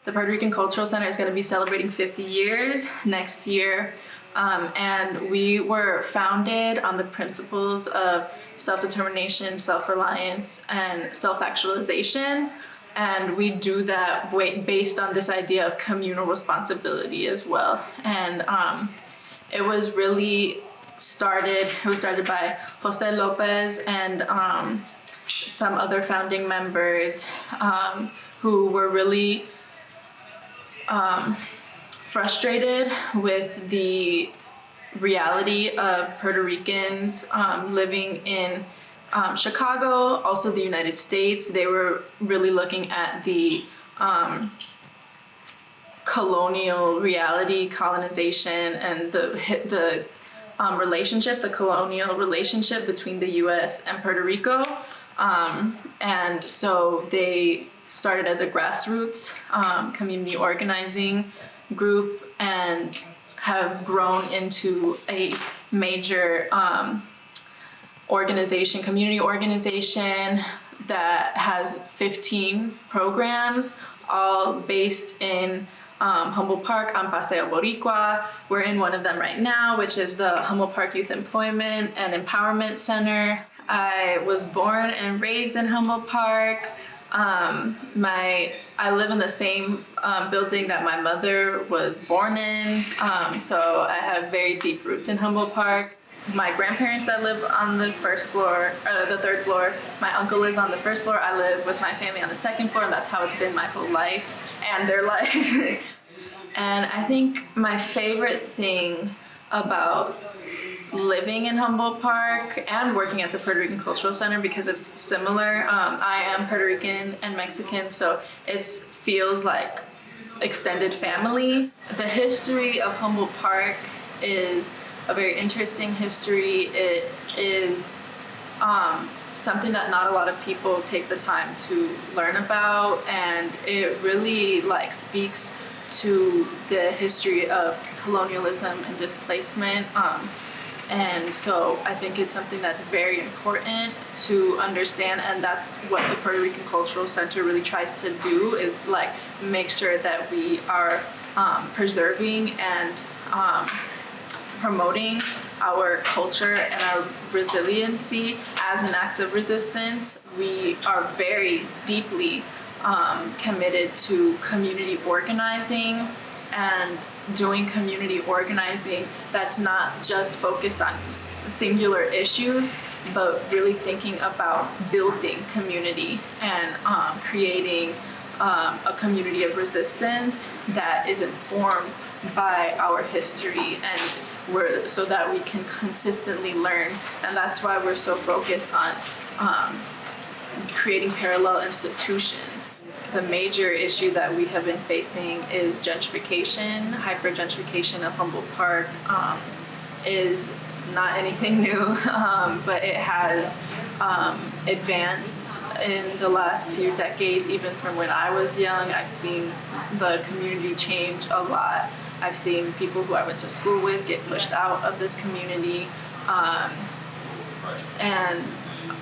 The Puerto Rican Cultural Center is going to be celebrating 50 years next year. And we were founded on the principles of self-determination, self-reliance, and self-actualization. And we do that based on this idea of communal responsibility as well. And it was started by Jose Lopez and some other founding members who were really frustrated with the reality of Puerto Ricans living in Chicago, also the United States. They were really looking at the colonial reality, colonization, and the colonial relationship between the U.S. and Puerto Rico. And so they started as a grassroots community organizing group and have grown into a major community organization that has 15 programs, all based in Humboldt Park on Paseo Boricua. We're in one of them right now, which is the Humboldt Park Youth Employment and Empowerment Center. I was born and raised in Humboldt Park. I live in the same building that my mother was born in, so I have very deep roots in Humboldt Park. My grandparents that live on the first floor, or the third floor. My uncle lives on the first floor. I live with my family on the second floor, and that's how it's been my whole life and their life. And I think my favorite thing about living in Humboldt Park and working at the Puerto Rican Cultural Center, because it's similar. I am Puerto Rican and Mexican, so it feels like extended family. The history of Humboldt Park is a very interesting history. It is something that not a lot of people take the time to learn about, and it really speaks to the history of colonialism and displacement. And so I think it's something that's very important to understand, and that's what the Puerto Rican Cultural Center really tries to do, is make sure that we are preserving and promoting our culture and our resiliency as an act of resistance. We are very deeply committed to community organizing and doing community organizing that's not just focused on singular issues, but really thinking about building community and creating a community of resistance that is informed by our history, and so that we can consistently learn. And that's why we're so focused on creating parallel institutions. The major issue that we have been facing is gentrification. Hyper-gentrification of Humboldt Park is not anything new, but it has advanced in the last few decades. Even from when I was young, I've seen the community change a lot. I've seen people who I went to school with get pushed out of this community. And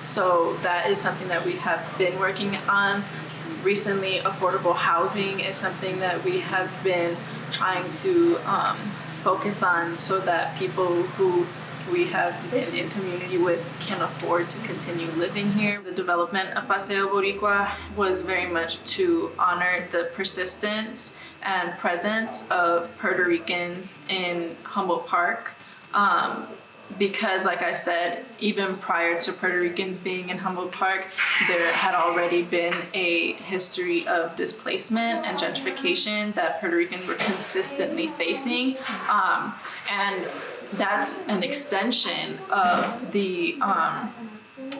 so that is something that we have been working on. Recently, affordable housing is something that we have been trying to focus on, so that people who we have been in community with can afford to continue living here. The development of Paseo Boricua was very much to honor the persistence and presence of Puerto Ricans in Humboldt Park. Because, like I said, even prior to Puerto Ricans being in Humboldt Park, there had already been a history of displacement and gentrification that Puerto Ricans were consistently facing. And that's an extension of the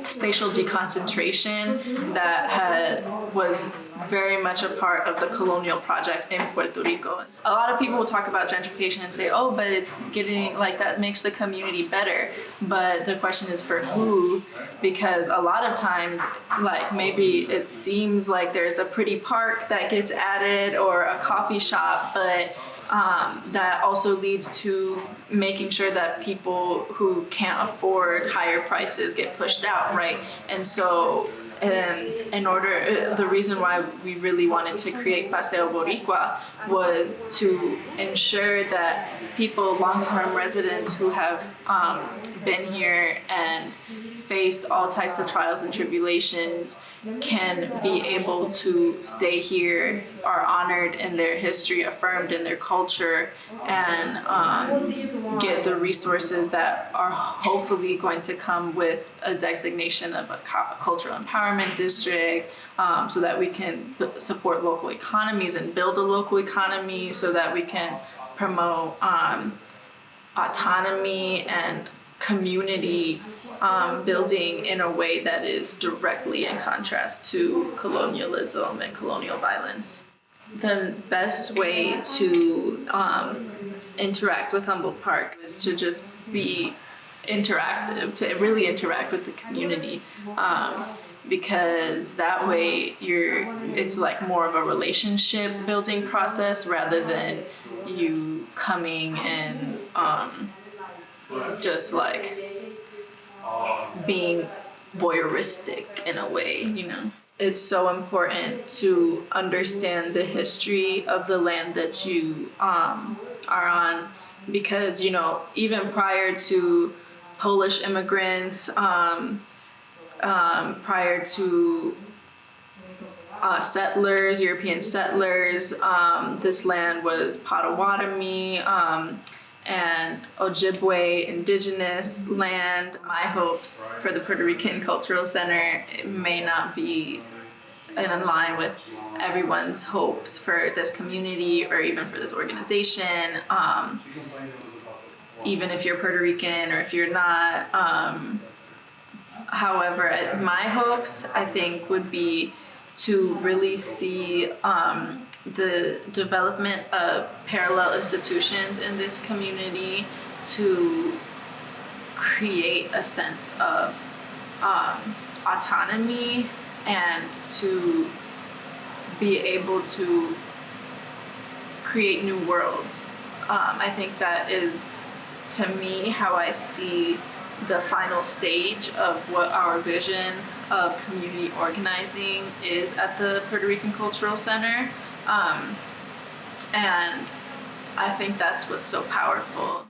spatial deconcentration that was very much a part of the colonial project in Puerto Rico. A lot of people will talk about gentrification and say, oh, but it's getting that makes the community better. But the question is for who? Because a lot of times, maybe it seems like there's a pretty park that gets added or a coffee shop, but that also leads to making sure that people who can't afford higher prices get pushed out, right? And so the reason why we really wanted to create Paseo Boricua was to ensure that people, long-term residents who have been here and faced all types of trials and tribulations, can be able to stay here, are honored in their history, affirmed in their culture, and get the resources that are hopefully going to come with a designation of a cultural empowerment district, so that we can support local economies and build a local economy, so that we can promote autonomy and community building in a way that is directly in contrast to colonialism and colonial violence. The best way to interact with Humboldt Park is to just be interactive, to really interact with the community, because that way it's like more of a relationship building process rather than you coming and just like being voyeuristic in a way, you know. It's so important to understand the history of the land that you are on, because, you know, even prior to Polish immigrants, prior to settlers, European settlers, this land was Potawatomi and Ojibwe indigenous land. My hopes for the Puerto Rican Cultural Center may not be in line with everyone's hopes for this community or even for this organization, even if you're Puerto Rican or if you're not. However, my hopes, I think, would be to really see the development of parallel institutions in this community to create a sense of autonomy and to be able to create new worlds. I think that is, to me, how I see the final stage of what our vision of community organizing is at the Puerto Rican Cultural Center. And I think that's what's so powerful.